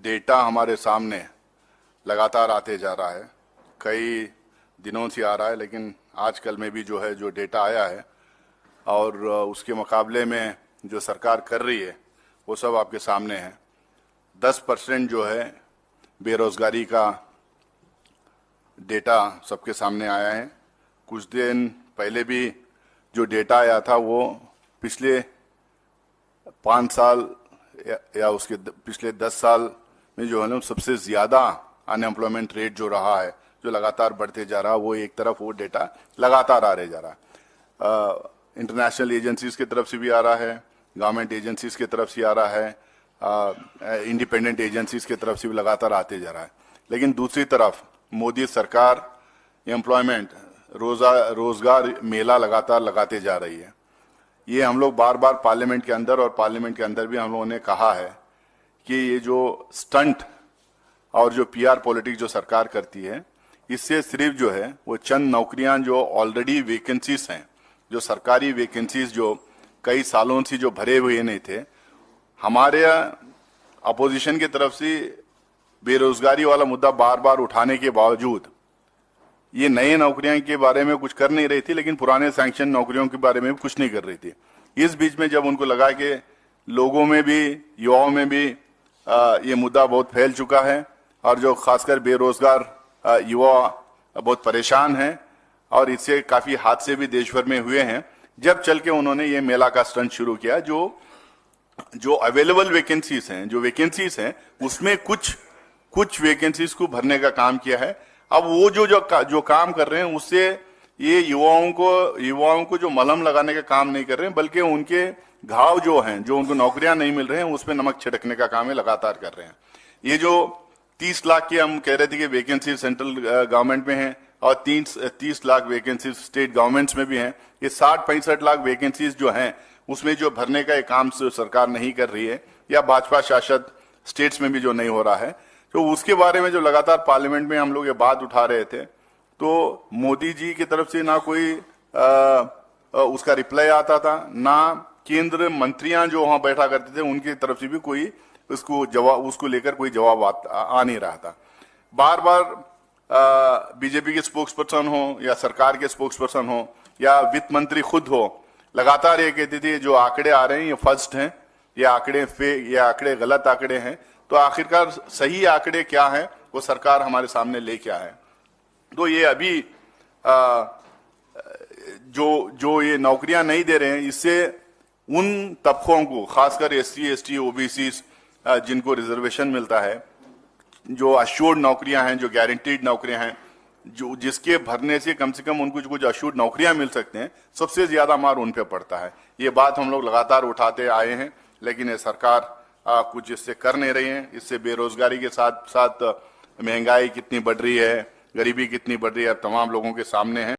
Data हमारे सामने लगातार आते जा रहा है, कई दिनों से आ रहा है, लेकिन आजकल में भी जो है जो डेटा आया है और उसके मुकाबले में जो सरकार कर रही है वो सब आपके सामने है। 10% जो है बेरोजगारी का डेटा सबके सामने आया है। कुछ दिन पहले भी जो डेटा आया था वो पिछले 5 साल या उसके पिछले 10 साल में जो है ना सबसे ज़्यादा अनएम्प्लॉयमेंट रेट जो रहा है, जो लगातार बढ़ते जा रहा है, वो एक तरफ वो डेटा लगातार आ रहे जा रहा है। इंटरनेशनल एजेंसीज की तरफ से भी आ रहा है, गवर्नमेंट एजेंसीज की तरफ से आ रहा है, इंडिपेंडेंट एजेंसीज की तरफ से भी लगातार आते जा रहा है। लेकिन दूसरी तरफ मोदी सरकार एम्प्लॉयमेंट रोजगार मेला लगातार लगाते जा रही है। ये हम लोग बार बार पार्लियामेंट के अंदर और पार्लियामेंट के अंदर भी हम लोगों ने कहा है कि ये जो स्टंट और जो पीआर पॉलिटिक्स जो सरकार करती है, इससे सिर्फ जो है वो चंद नौकरियां जो ऑलरेडी वैकेंसीज हैं, जो सरकारी वैकेंसीज जो कई सालों से जो भरे हुए नहीं थे, हमारे अपोजिशन की तरफ से बेरोजगारी वाला मुद्दा बार बार उठाने के बावजूद ये नए नौकरियां के बारे में कुछ कर नहीं रही थी, लेकिन पुराने सैंक्शन नौकरियों के बारे में भी कुछ नहीं कर रही थी। इस बीच में जब उनको लगा कि लोगों में भी, युवाओं में भी ये मुद्दा बहुत फैल चुका है और जो खासकर बेरोजगार युवा बहुत परेशान हैं और इससे काफी हादसे भी देश भर में हुए हैं, जब चल के उन्होंने ये मेला का स्टंट शुरू किया। जो अवेलेबल वैकेंसीज हैं, जो वैकेंसीज हैं, उसमें कुछ वैकेंसीज को भरने का काम किया है। अब वो जो काम कर रहे हैं उससे ये युवाओं को जो मलहम लगाने का काम नहीं कर रहे हैं, बल्कि उनके घाव जो हैं, जो उनको नौकरियां नहीं मिल रहे हैं, उस पर नमक छिड़कने का काम है लगातार कर रहे हैं। ये जो 30 लाख की हम कह रहे थे कि वैकेंसी सेंट्रल गवर्नमेंट में है और 30 लाख वैकेंसी स्टेट गवर्नमेंट्स में भी हैं, ये 60-65 लाख वैकेंसीज जो हैं उसमें जो भरने का एक काम सरकार नहीं कर रही है, या भाजपा शासित स्टेट्स में भी जो नहीं हो रहा है, तो उसके बारे में जो लगातार पार्लियामेंट में हम लोग ये बात उठा रहे थे, तो मोदी जी की तरफ से ना कोई उसका रिप्लाई आता था, ना केंद्र मंत्रियां जो वहां बैठा करते थे उनकी तरफ से भी कोई उसको लेकर कोई जवाब आ नहीं रहा था। बार बार बीजेपी के स्पोक्स पर्सन हो या सरकार के स्पोक्स पर्सन हो या वित्त मंत्री खुद हो, लगातार ये कहते थे जो आंकड़े आ रहे हैं ये फर्स्ट हैं, ये आंकड़े गलत आंकड़े हैं। तो आखिरकार सही आंकड़े क्या हैं वो सरकार हमारे सामने लेके आए। तो ये अभी जो ये नौकरियां नहीं दे रहे हैं, इससे उन तबकों को, खासकर SC, ST, OBC जिनको रिजर्वेशन मिलता है, जो अश्योर्ड नौकरियां हैं, जो गारंटीड नौकरियां हैं, जो जिसके भरने से कम उनको कुछ अश्योर्ड नौकरियां मिल सकते हैं, सबसे ज्यादा मार उन पे पड़ता है। ये बात हम लोग लगातार उठाते आए हैं, लेकिन ये सरकार कुछ इससे कर नहीं रही है। इससे बेरोजगारी के साथ साथ महंगाई कितनी बढ़ रही है, गरीबी कितनी बढ़ रही है, तमाम लोगों के सामने है।